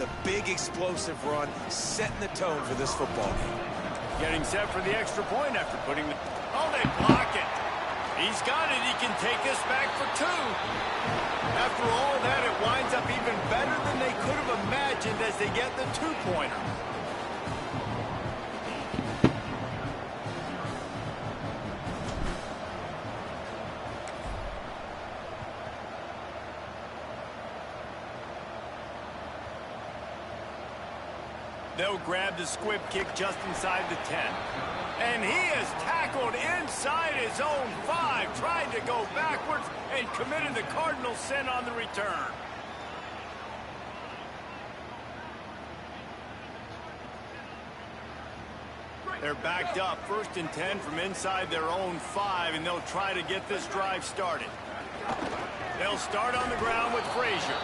The big explosive run, setting the tone for this football game. Getting set for the extra point after putting the... Oh, they block it. He's got it. He can take this back for 2. After all that, it winds up even better than they could have imagined as they get the 2-pointer. They'll grab the squib kick just inside the 10. And he is tackled inside his own 5, trying to go backwards and committed the cardinal sin on the return. They're backed up, 1st and 10 from inside their own 5, and they'll try to get this drive started. They'll start on the ground with Frazier.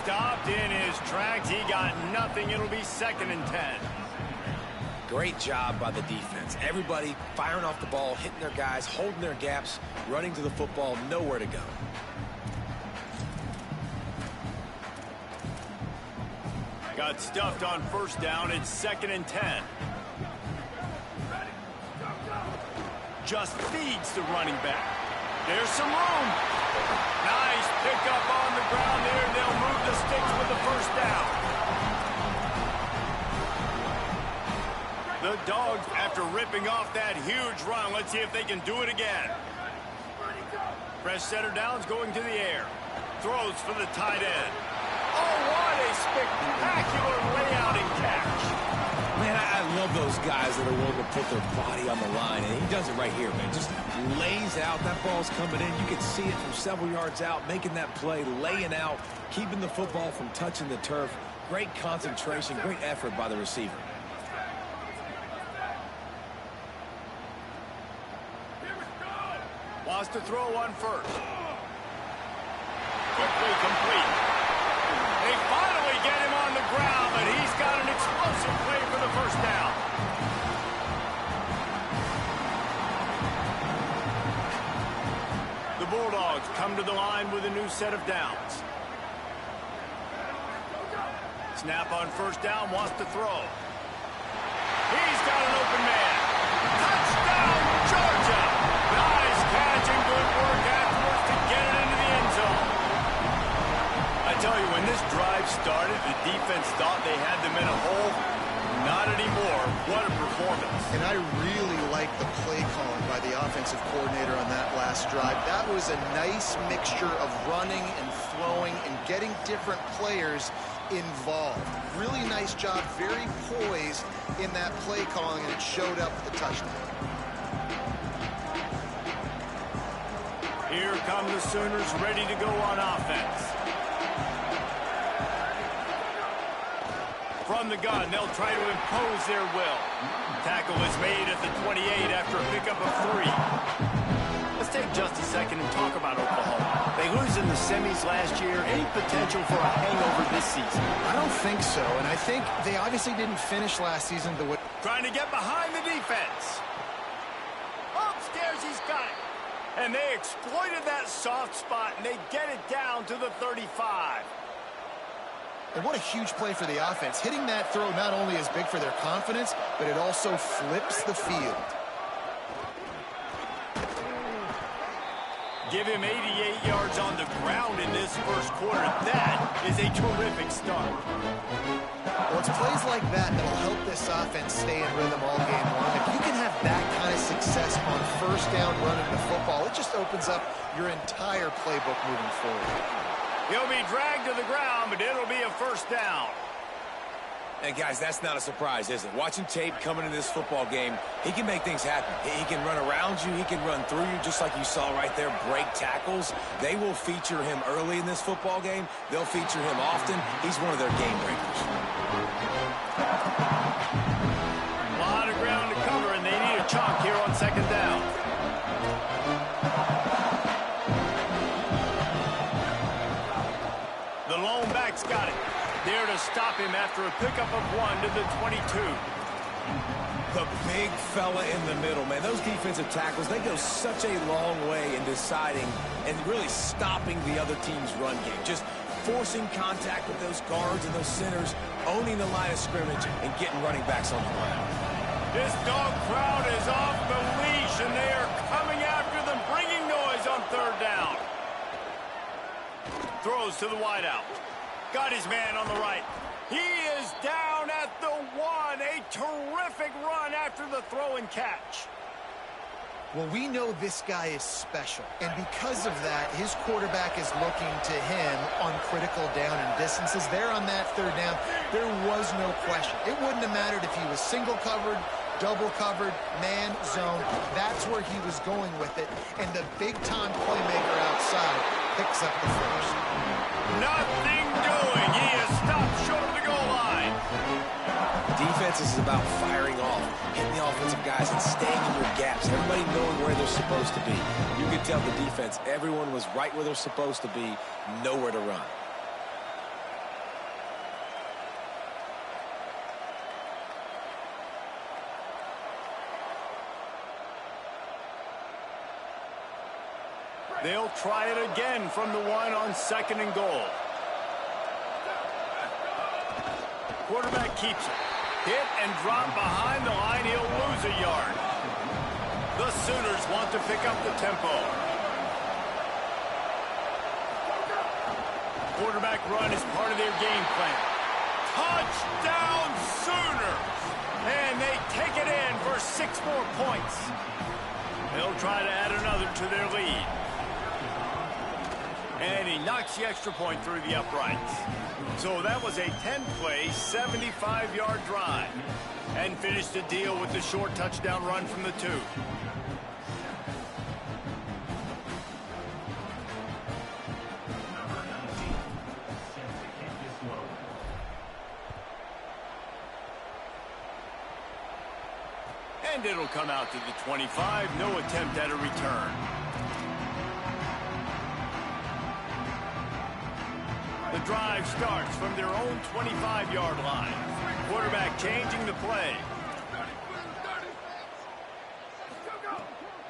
Stopped in his tracks. He got nothing. It'll be 2nd and 10. Great job by the defense. Everybody firing off the ball, hitting their guys, holding their gaps, running to the football, nowhere to go. Got stuffed on 1st down. It's 2nd and 10. Just feeds the running back. There's some room. Nice pickup on the ground there, and they'll move the sticks with the 1st down. The Dogs, after ripping off that huge run, let's see if they can do it again. Fresh center downs going to the air. Throws for the tight end. Oh, what a spectacular layout and catch. Man, I love those guys that are willing to put their body on the line, and he does it right here, man. Just lays out. That ball's coming in. You can see it from several yards out, making that play, laying out, keeping the football from touching the turf. Great concentration, great effort by the receiver. Wants to throw on 1st. Quickly complete. They finally get him on the ground, but he's got an explosive play for the 1st down. The Bulldogs come to the line with a new set of downs. Snap on 1st down, wants to throw. He's got an open man. Touchdown, Georgia! Nice catch and good work afterwards to get it into the end zone. I tell you, when this drive started, the defense thought they had them in a hole. Not anymore. What a performance. And I really like the play calling by the offensive coordinator on that last drive. That was a nice mixture of running and throwing and getting different players involved. Really nice job, very poised in that play calling, and it showed up with the touchdown. Here come the Sooners ready to go on offense. From the gun, they'll try to impose their will. Tackle is made at the 28 after a pickup of 3. Let's take just a second and talk about Oklahoma. They lose in the semis last year. Any potential for a hangover this season? I don't think so, and I think they obviously didn't finish last season the way... Trying to get behind the defense. Upstairs, he's got it. And they exploited that soft spot, and they get it down to the 35. And what a huge play for the offense. Hitting that throw not only is big for their confidence, but it also flips the field. Give him 88 yards on the ground in this 1st quarter. That is a terrific start. Well, it's plays like that that'll help this offense stay in rhythm all game long. If you can have that kind of success on 1st down running the football, it just opens up your entire playbook moving forward. He'll be dragged to the ground, but it'll be a 1st down. And guys, that's not a surprise, is it? Watching tape coming into this football game, he can make things happen. He can run around you. He can run through you, just like you saw right there, break tackles. They will feature him early in this football game. They'll feature him often. He's one of their game breakers. A lot of ground to cover, and they need a chunk here on 2nd down. The lone back's got it. There to stop him after a pickup of 1 to the 22. The big fella in the middle, man. Those defensive tackles, they go such a long way in deciding and really stopping the other team's run game. Just forcing contact with those guards and those centers, owning the line of scrimmage, and getting running backs on the ground. This dog crowd is off the leash, and they are coming after them, bringing noise on third down. Throws to the wideout. Got his man on the right. He is down at the 1. A terrific run after the throw and catch. Well, we know this guy is special, and because of that, his quarterback is looking to him on critical down and distances. There on that third down, there was no question. It wouldn't have mattered if he was single covered, double covered, man, zone. That's where he was going with it, and the big-time playmaker outside picks up the first. Nothing doing. He is stopped short of the goal line. Defense is about firing off, hitting the offensive guys and staying in your gaps. Everybody knowing where they're supposed to be. You can tell the defense, everyone was right where they're supposed to be, nowhere to run. They'll try it again from the 1 on 2nd and goal. Quarterback keeps it. Hit and drop behind the line. He'll lose a yard. The Sooners want to pick up the tempo. Quarterback run is part of their game plan. Touchdown Sooners! And they take it in for 6 more points. They'll try to add another to their lead. And he knocks the extra point through the uprights. So that was a 10-play, 75-yard drive. And finished the deal with the short touchdown run from the 2. And it'll come out to the 25. No attempt at a return. The drive starts from their own 25-yard line. Quarterback changing the play.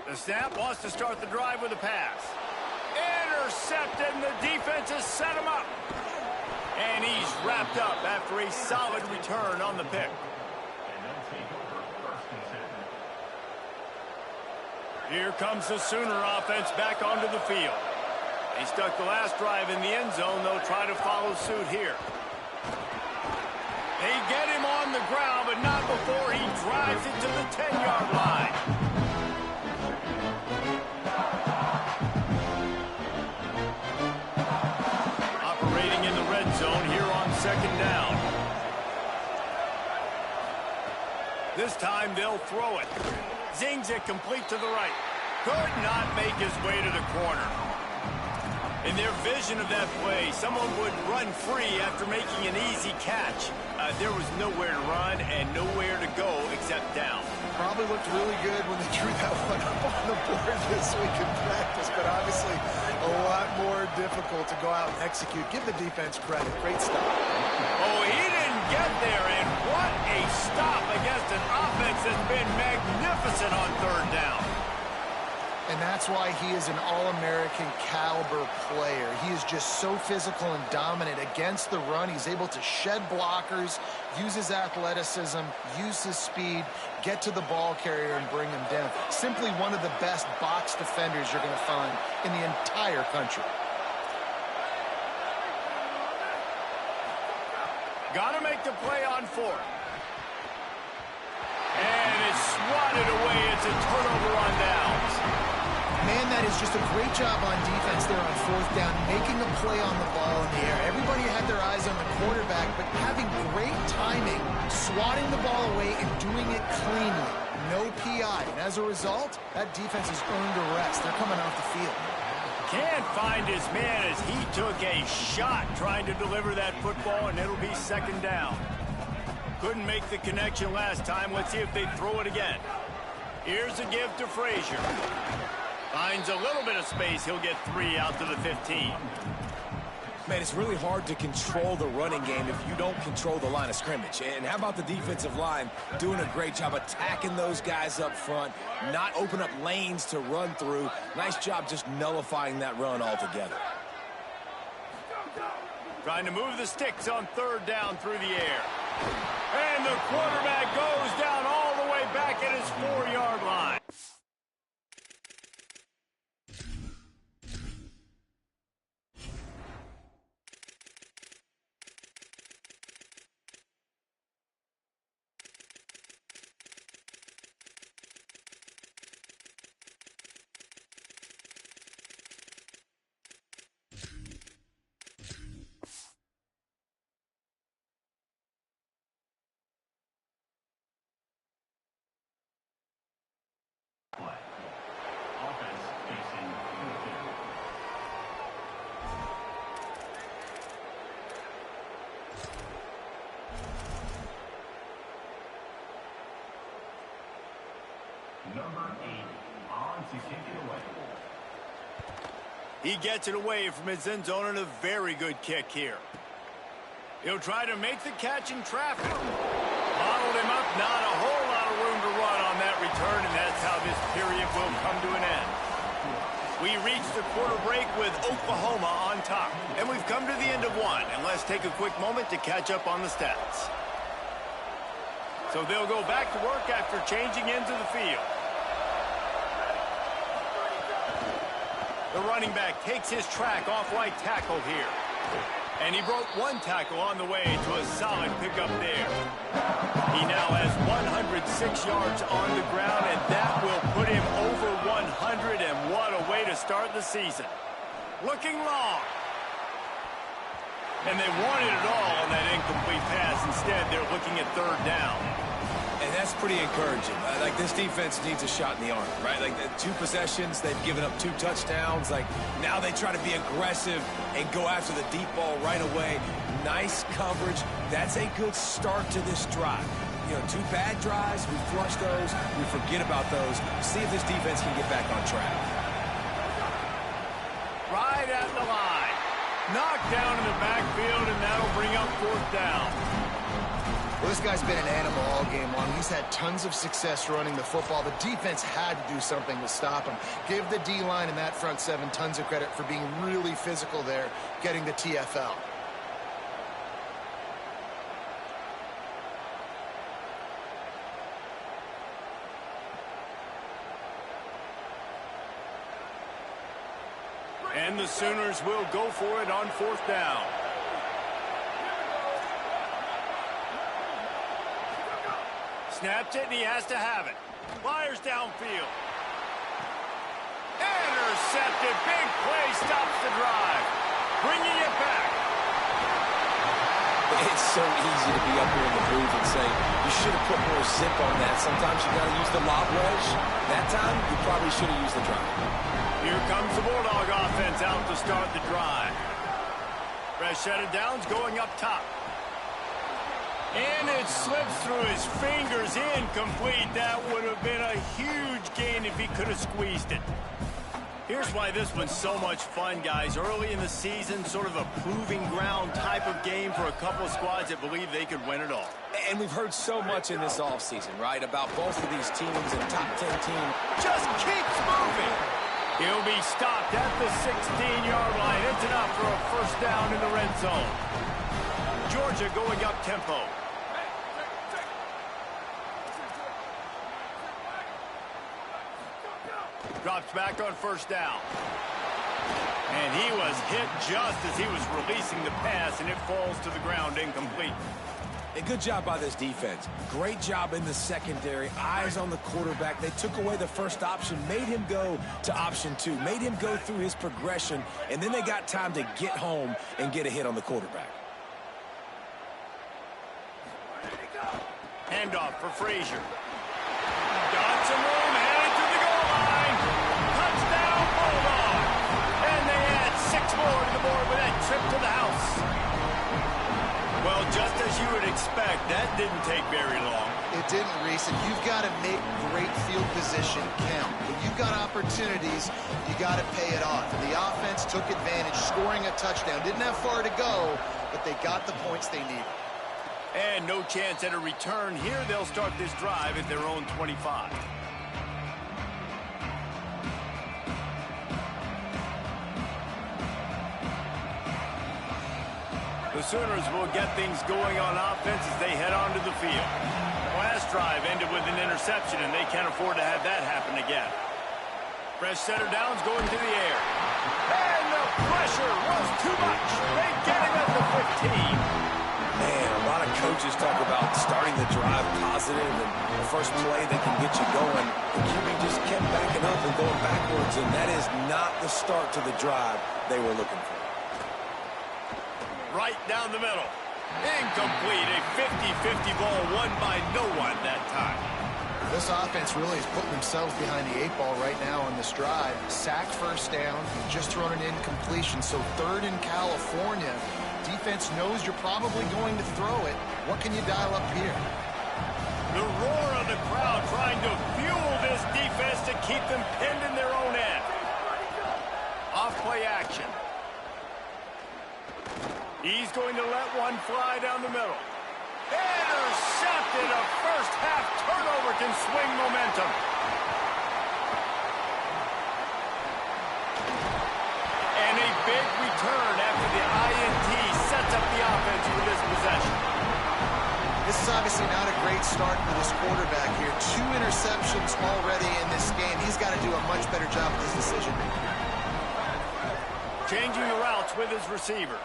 The snap wants to start the drive with a pass. Intercepted, and the defense has set him up. And he's wrapped up after a solid return on the pick. Here comes the Sooner offense back onto the field. He stuck the last drive in the end zone. They'll try to follow suit here. They get him on the ground, but not before he drives it to the 10-yard line. Operating in the red zone here on 2nd down. This time they'll throw it. Zings it complete to the right. Could not make his way to the corner. In their vision of that play, someone would run free after making an easy catch. There was nowhere to run and nowhere to go except down. Probably looked really good when they drew that one up on the board this week in practice, but obviously a lot more difficult to go out and execute. Give the defense credit. Great stop. Oh, he didn't get there, and what a stop against an offense that's been magnificent on third down. And that's why he is an All-American caliber player. He is just so physical and dominant against the run. He's able to shed blockers, use his athleticism, use his speed, get to the ball carrier and bring him down. Simply one of the best box defenders you're going to find in the entire country. Got to make the play on 4th. And it's swatted away. It's a turnover on downs. Man, that is just a great job on defense there on 4th down, making a play on the ball in the air. Everybody had their eyes on the quarterback, but having great timing, swatting the ball away and doing it cleanly. No PI. And as a result, that defense has earned a rest. They're coming off the field. Can't find his man as he took a shot trying to deliver that football, and it'll be 2nd down. Couldn't make the connection last time. Let's see if they throw it again. Here's a give to Frazier. Finds a little bit of space. He'll get 3 out to the 15. Man, it's really hard to control the running game if you don't control the line of scrimmage. And how about the defensive line doing a great job attacking those guys up front, not open up lanes to run through. Nice job just nullifying that run altogether. Trying to move the sticks on third down through the air. And the quarterback goes down all the way back at his 4-yard line. Number 8, on to kick it away. He gets it away from his end zone and a very good kick here. He'll try to make the catch in traffic. Bottled him up, not a whole lot of room to run on that return, and that's how this period will come to an end. We reach the quarter break with Oklahoma on top, and we've come to the end of one. And let's take a quick moment to catch up on the stats. So they'll go back to work after changing into the field. The running back takes his track off right tackle here. And he broke one tackle on the way to a solid pickup there. He now has 106 yards on the ground, and that will put him over 100, and what a way to start the season. Looking long. And they wanted it all on that incomplete pass. Instead, they're looking at third down. And that's pretty encouraging. Like, this defense needs a shot in the arm, right? Like, the 2 possessions, they've given up 2 touchdowns. Like, now they try to be aggressive and go after the deep ball right away. Nice coverage. That's a good start to this drive. You know, 2 bad drives, we flush those, we forget about those. See if this defense can get back on track. Right at the line. Knocked down in the backfield, and that'll bring up fourth down. Well, this guy's been an animal all game long. He's had tons of success running the football. The defense had to do something to stop him. Give the D-line and that front 7 tons of credit for being really physical there, getting the TFL. And the Sooners will go for it on fourth down. Snapped it, and he has to have it. Fires downfield. Intercepted. Big play stops the drive. Bringing it back. It's so easy to be up here in the booth and say, you should have put more zip on that. Sometimes you got to use the lob wedge. That time, you probably should have used the drive. Here comes the Bulldog offense out to start the drive. Fresh set of downs going up top. And it slips through his fingers, incomplete. That would have been a huge gain if he could have squeezed it. Here's why this one's so much fun, guys. Early in the season, sort of a proving ground type of game for a couple of squads that believe they could win it all. And we've heard so much in this offseason, right, about both of these teams and top 10 team. Just keeps moving. He'll be stopped at the 16-yard line. It's enough for a first down in the red zone. Georgia going up tempo. Drops back on first down. And he was hit just as he was releasing the pass, and it falls to the ground incomplete. A good job by this defense. Great job in the secondary. Eyes on the quarterback. They took away the first option, made him go to option 2, made him go through his progression, and then they got time to get home and get a hit on the quarterback. Handoff for Frazier. Got some room, headed to the goal line. Touchdown, Bulldog. And they add 6 more to the board with that trip to the house. Well, just as you would expect, that didn't take very long. It didn't, Reese, and you've got to make great field position count. When you've got opportunities, you got to pay it off. And the offense took advantage, scoring a touchdown. Didn't have far to go, but they got the points they needed. And no chance at a return here. They'll start this drive at their own 25. The Sooners will get things going on offense as they head onto the field. Last drive ended with an interception, and they can't afford to have that happen again. Fresh center downs going to the air. And the pressure was too much. They get him at the 15. Man, a lot of coaches talk about starting the drive positive and the first play that can get you going. The QB just kept backing up and going backwards, and that is not the start to the drive they were looking for. Right down the middle. Incomplete. A 50-50 ball won by no one that time. This offense really is putting themselves behind the 8 ball right now on this drive. Sacked first down, just thrown an incompletion. So 3rd in California. Defense knows you're probably going to throw it. What can you dial up here? The roar of the crowd trying to fuel this defense to keep them pinned in their own end. Off play action. He's going to let one fly down the middle. Intercepted. A first half turnover can swing momentum. And a big return after the INT sets up the offense for this possession. This is obviously not a great start for this quarterback here. 2 interceptions already in this game. He's got to do a much better job with his decision making. Changing the routes with his receivers.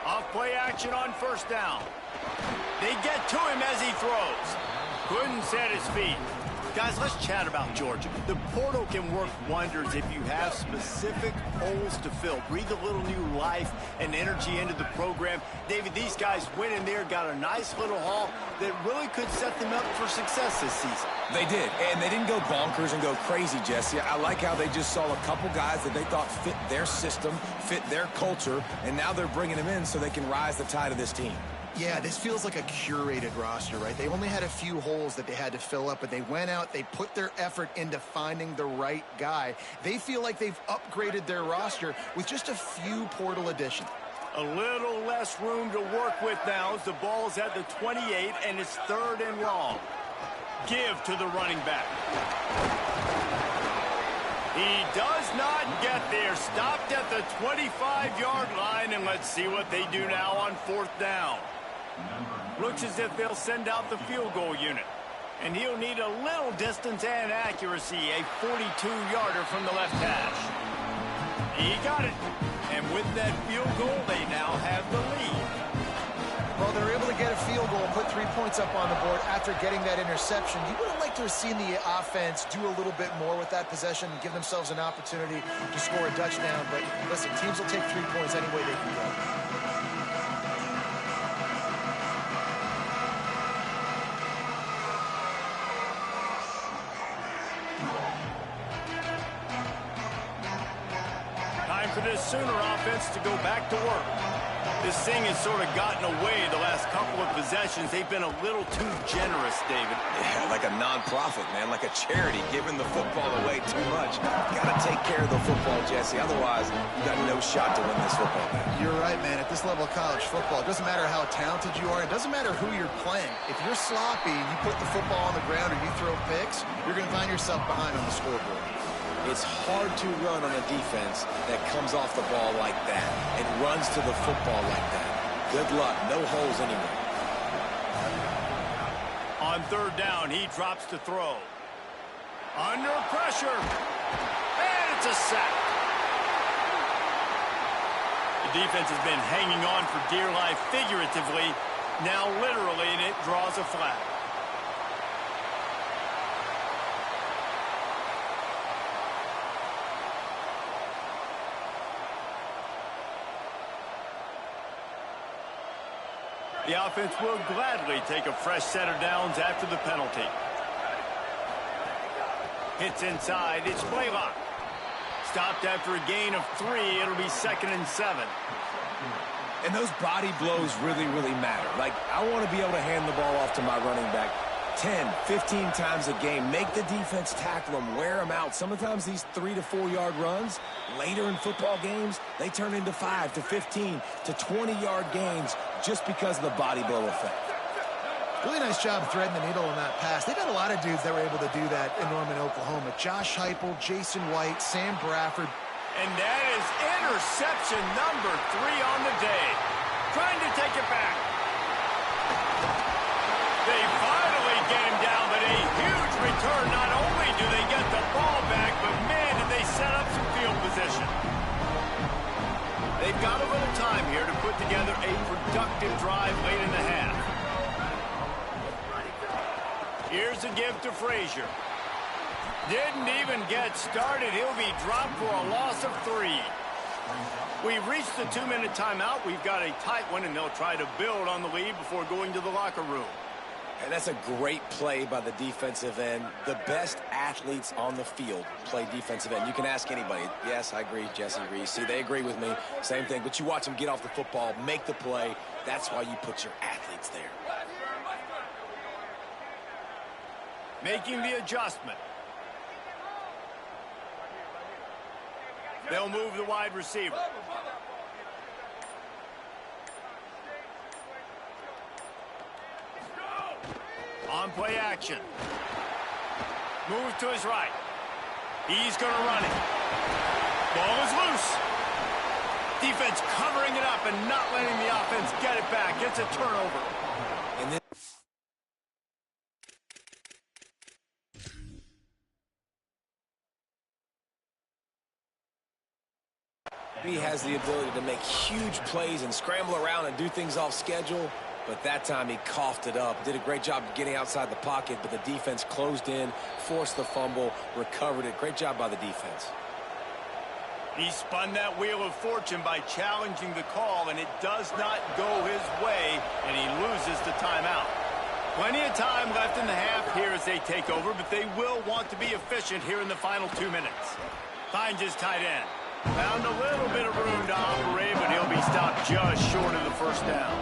Off-play action on first down. They get to him as he throws. Couldn't set his feet. Guys, let's chat about Georgia. The portal can work wonders if you have specific holes to fill. Breathe a little new life and energy into the program. David, these guys went in there, got a nice little haul that really could set them up for success this season. They did, and they didn't go bonkers and go crazy, Jesse. I like how they just saw a couple guys that they thought fit their system, fit their culture, and now they're bringing them in so they can rise the tide of this team. Yeah, this feels like a curated roster, right? They only had a few holes that they had to fill up, but they went out, they put their effort into finding the right guy. They feel like they've upgraded their roster with just a few portal additions. A little less room to work with now as the ball's at the 28 and it's 3rd and long. Give to the running back. He does not get there. Stopped at the 25-yard line, and let's see what they do now on 4th down. Looks as if they'll send out the field goal unit. And he'll need a little distance and accuracy, a 42-yarder from the left hash. He got it. And with that field goal, they now have the lead. Well, they're able to get a field goal, put 3 points up on the board after getting that interception. You would have liked to have seen the offense do a little bit more with that possession and give themselves an opportunity to score a touchdown. But listen, teams will take 3 points any way they can go. Time for this Sooner offense to go back to work. This thing has sort of gotten away the last couple of possessions. They've been a little too generous, David. Yeah, like a non-profit, man, like a charity, giving the football away too much. Got to take care of the football, Jesse. Otherwise, you got no shot to win this football game. You're right, man. At this level of college football, it doesn't matter how talented you are. It doesn't matter who you're playing. If you're sloppy and you put the football on the ground or you throw picks, you're going to find yourself behind on the scoreboard. It's hard to run on a defense that comes off the ball like that and runs to the football like that. Good luck. No holes anywhere. On 3rd down, he drops to throw. Under pressure. And it's a sack. The defense has been hanging on for dear life figuratively, now literally, and it draws a flag. The offense will gladly take a fresh set of downs after the penalty. Hits inside. It's Blaylock. Stopped after a gain of 3. It'll be 2nd and 7. And those body blows really, really matter. Like, I want to be able to hand the ball off to my running back 10, 15 times a game. Make the defense tackle them, wear them out. Sometimes these 3 to 4 yard runs, later in football games, they turn into 5 to 15 to 20-yard gains just because of the body blow effect. Really nice job threading the needle on that pass. They've had a lot of dudes that were able to do that in Norman, Oklahoma. Josh Heupel, Jason White, Sam Bradford. And that is interception number 3 on the day. Trying to take it back. They finally get him down, but a huge return. Not only do they get the ball back, but man, did they set up some field position. They've got a little time here to put together a productive drive late in the half. Here's a give to Frazier. Didn't even get started. He'll be dropped for a loss of 3. We've reached the 2-minute timeout. We've got a tight one, and they'll try to build on the lead before going to the locker room. And that's a great play by the defensive end. The best athletes on the field play defensive end. You can ask anybody. Yes, I agree, Jesse Reese. See, they agree with me. Same thing. But you watch them get off the football, make the play. That's why you put your athletes there. Making the adjustment. They'll move the wide receiver. On play action. Moves to his right. He's going to run it. Ball is loose. Defense covering it up and not letting the offense get it back. Gets a turnover. And then he has the ability to make huge plays and scramble around and do things off schedule. But that time he coughed it up. Did a great job of getting outside the pocket, but the defense closed in, forced the fumble, recovered it. Great job by the defense. He spun that wheel of fortune by challenging the call, and it does not go his way, and he loses the timeout. Plenty of time left in the half here as they take over, but they will want to be efficient here in the final 2 minutes. Finds his tight end. Found a little bit of room to operate, but he'll be stopped just short of the first down.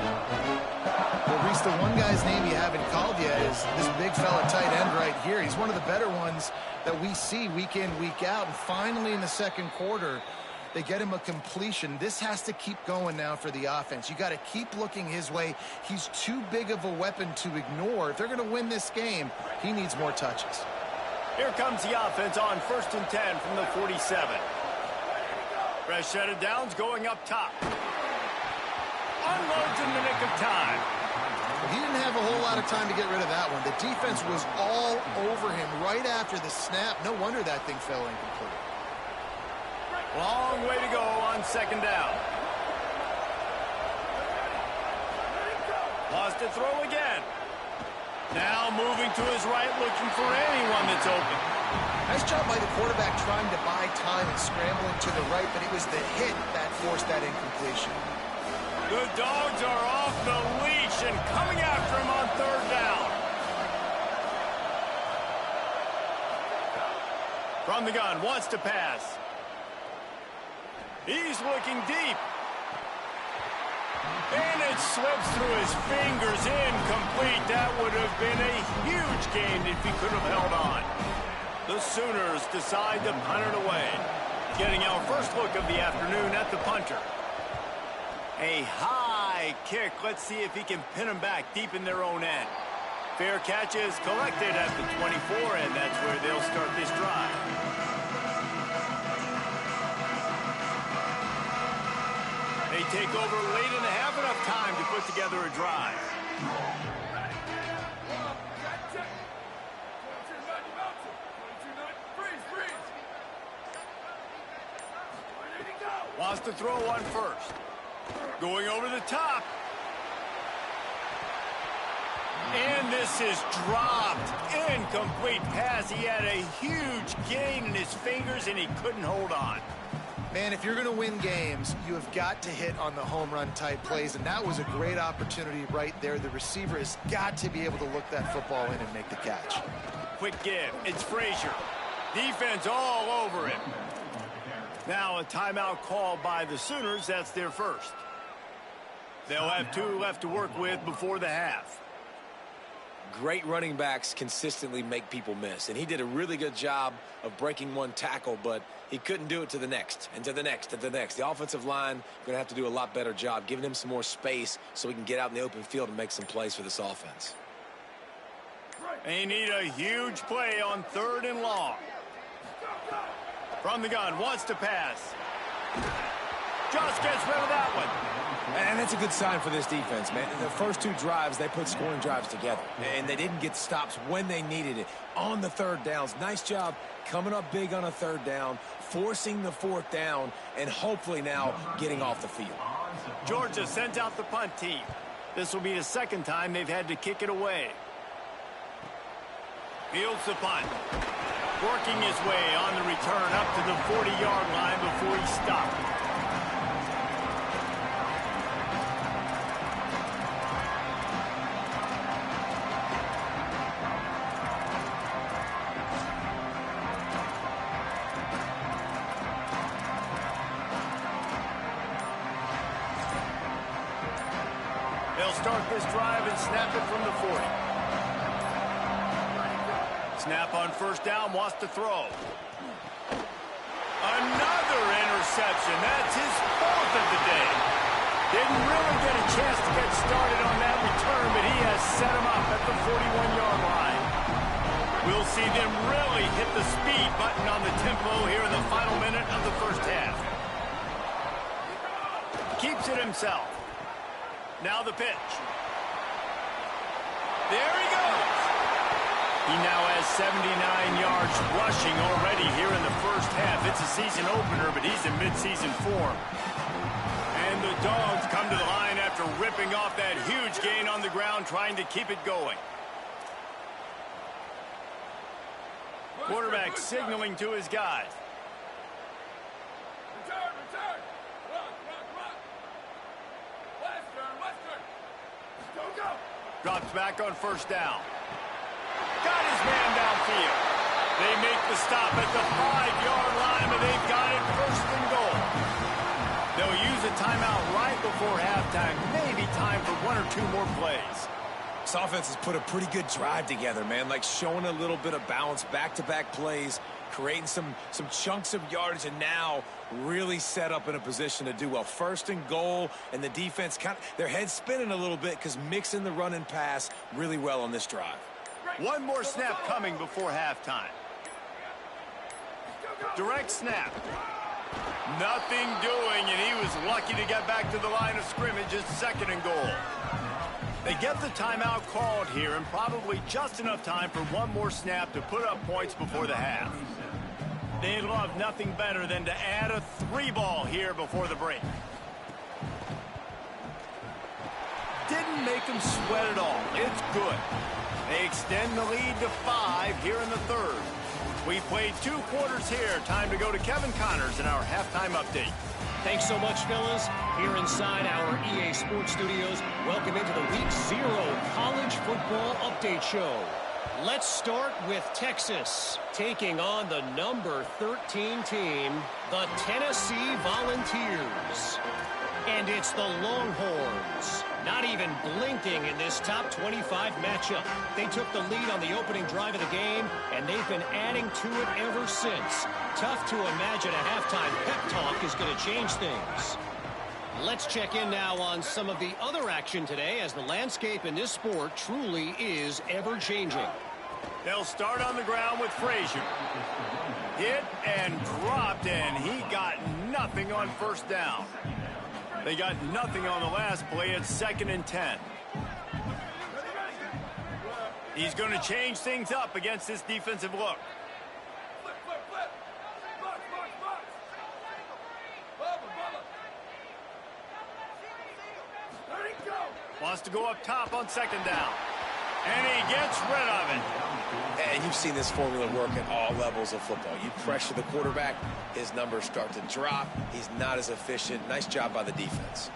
Well, Reese, the one guy's name you haven't called yet is this big fella tight end right here. He's one of the better ones that we see week in, week out. And finally in the second quarter, they get him a completion. This has to keep going now for the offense. You got to keep looking his way. He's too big of a weapon to ignore. If they're going to win this game, he needs more touches. Here comes the offense on 1st and 10 from the 47. Fresh set of downs going up top. Unloads in the nick of time. He didn't have a whole lot of time to get rid of that one. The defense was all over him right after the snap. No wonder that thing fell incomplete. Long way to go on 2nd down. Lost to throw again. Now moving to his right, looking for anyone that's open. Nice job by the quarterback trying to buy time and scrambling to the right, but it was the hit that forced that incompletion. The Dogs are off the leash and coming after him on 3rd down. From the gun, wants to pass. He's looking deep. And it slips through his fingers, incomplete. That would have been a huge gain if he could have held on. The Sooners decide to punt it away. Getting our first look of the afternoon at the punter. A high kick. Let's see if he can pin them back deep in their own end. Fair catch is collected at the 24, and that's where they'll start this drive. They take over late in the half, enough time to put together a drive. Wants to throw one first. Going over the top. And this is dropped. Incomplete pass. He had a huge gain in his fingers, and he couldn't hold on. Man, if you're going to win games, you have got to hit on the home run type plays, and that was a great opportunity right there. The receiver has got to be able to look that football in and make the catch. Quick give. It's Frazier. Defense all over him. Now a timeout called by the Sooners. That's their first. They'll have 2 left to work with before the half. Great running backs consistently make people miss, and he did a really good job of breaking one tackle, but he couldn't do it to the next, and to the next, and to the next. The offensive line going to have to do a lot better job giving him some more space so he can get out in the open field and make some plays for this offense. They need a huge play on 3rd and long. From the gun, wants to pass. Just gets rid of that one. And that's a good sign for this defense, man. In the first two drives, they put scoring drives together. And they didn't get stops when they needed it. On the third downs, nice job coming up big on a third down, forcing the fourth down, and hopefully now getting off the field. Georgia sends out the punt team. This will be the second time they've had to kick it away. Fields the punt. Working his way on the return up to the 40-yard line before he stopped. They'll start this drive and snap it from the 40. Snap on first down, wants to throw. Another interception. That's his fourth of the day. Didn't really get a chance to get started on that return, but he has set him up at the 41-yard line. We'll see them really hit the speed button on the tempo here in the final minute of the first half. Keeps it himself. Now the pitch. There he goes. He now has 79 yards rushing already here in the first half. It's a season opener, but he's in midseason form. And the Dogs come to the line after ripping off that huge gain on the ground, trying to keep it going. Quarterback signaling to his guys. Return. Run. Western. Go. Drops back on first down. Got his man downfield. They make the stop at the 5-yard line, but they've got it first and goal. They'll use a timeout right before halftime. Maybe time for one or two more plays. This offense has put a pretty good drive together, man. Like showing a little bit of balance, back-to-back plays, creating some chunks of yardage, and now really set up in a position to do well. First and goal, and the defense their heads spinning a little bit because mixing the run and pass really well on this drive. One more snap coming before halftime. Direct snap. Nothing doing, and he was lucky to get back to the line of scrimmage. It's second and goal. They get the timeout called here, and probably just enough time for one more snap to put up points before the half. They'd love nothing better than to add a 3-ball here before the break. Didn't make them sweat at all. It's good. They extend the lead to 5 here in the third. We played 2 quarters here. Time to go to Kevin Connors in our halftime update. Thanks so much, fellas. Here inside our EA Sports Studios, welcome into the Week 0 College Football Update Show. Let's start with Texas, taking on the number 13 team, the Tennessee Volunteers. And it's the Longhorns, not even blinking in this top 25 matchup. They took the lead on the opening drive of the game, and they've been adding to it ever since. Tough to imagine a halftime pep talk is going to change things. Let's check in now on some of the other action today, as the landscape in this sport truly is ever-changing. They'll start on the ground with Frazier. Hit and dropped, and he got nothing on first down. They got nothing on the last play. It's 2nd and 10. He's going to change things up against this defensive look. Flip. Box. Bubba. There he goes. Wants to go up top on 2nd down. And he gets rid of it. And you've seen this formula work at all levels of football. You pressure the quarterback, his numbers start to drop. He's not as efficient. Nice job by the defense.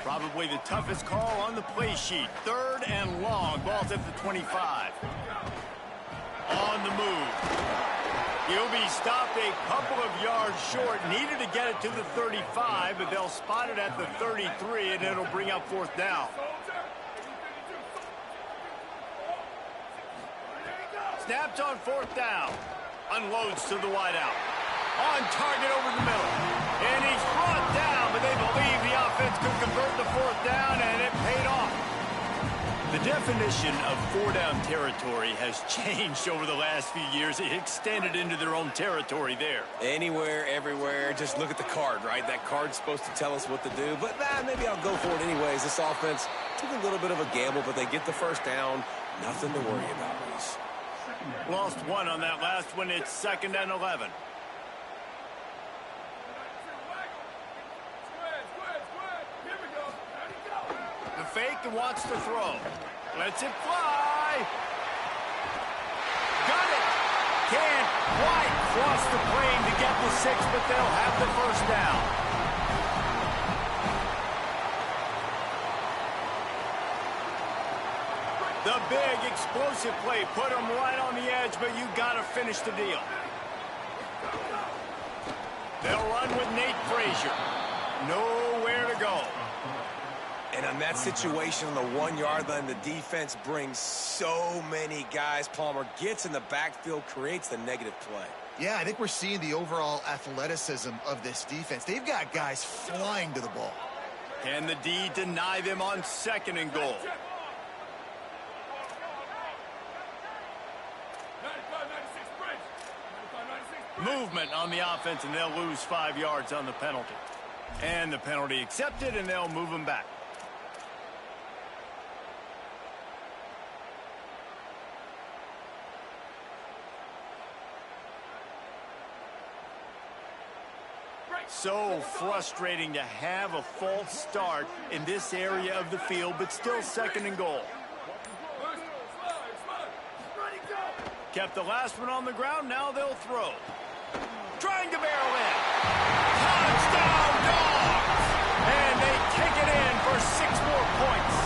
Probably the toughest call on the play sheet. 3rd and long. Ball's at the 25. On the move. He'll be stopped a couple of yards short. Needed to get it to the 35, but they'll spot it at the 33, and it'll bring up 4th down. Snapped on 4th down. Unloads to the wideout. On target over the middle. And he's brought down, but they believe the offense could convert the fourth down, and it paid off. The definition of four-down territory has changed over the last few years. It extended into their own territory there. Anywhere, everywhere, just look at the card, right? That card's supposed to tell us what to do, but maybe I'll go for it anyways. This offense took a little bit of a gamble, but they get the first down. Nothing to worry about, Reese. Lost one on that last one. It's 2nd and 11. The fake and wants to throw. Lets it fly. Got it. Can't quite cross the plane to get the 6, but they'll have the first down. The big explosive play put them right on the edge, but you got to finish the deal. They'll run with Nate Frazier. Nowhere to go. And on that situation on the 1-yard line, the defense brings so many guys. Palmer gets in the backfield, creates the negative play. Yeah, I think we're seeing the overall athleticism of this defense. They've got guys flying to the ball. Can the D deny them on 2nd and goal? Movement on the offense, and they'll lose 5 yards on the penalty. And the penalty accepted, and they'll move them back. So frustrating to have a false start in this area of the field, but still 2nd and goal. Kept the last one on the ground, now they'll throw. Trying to barrel in. Touchdown, Dogs! And they take it in for 6 more points.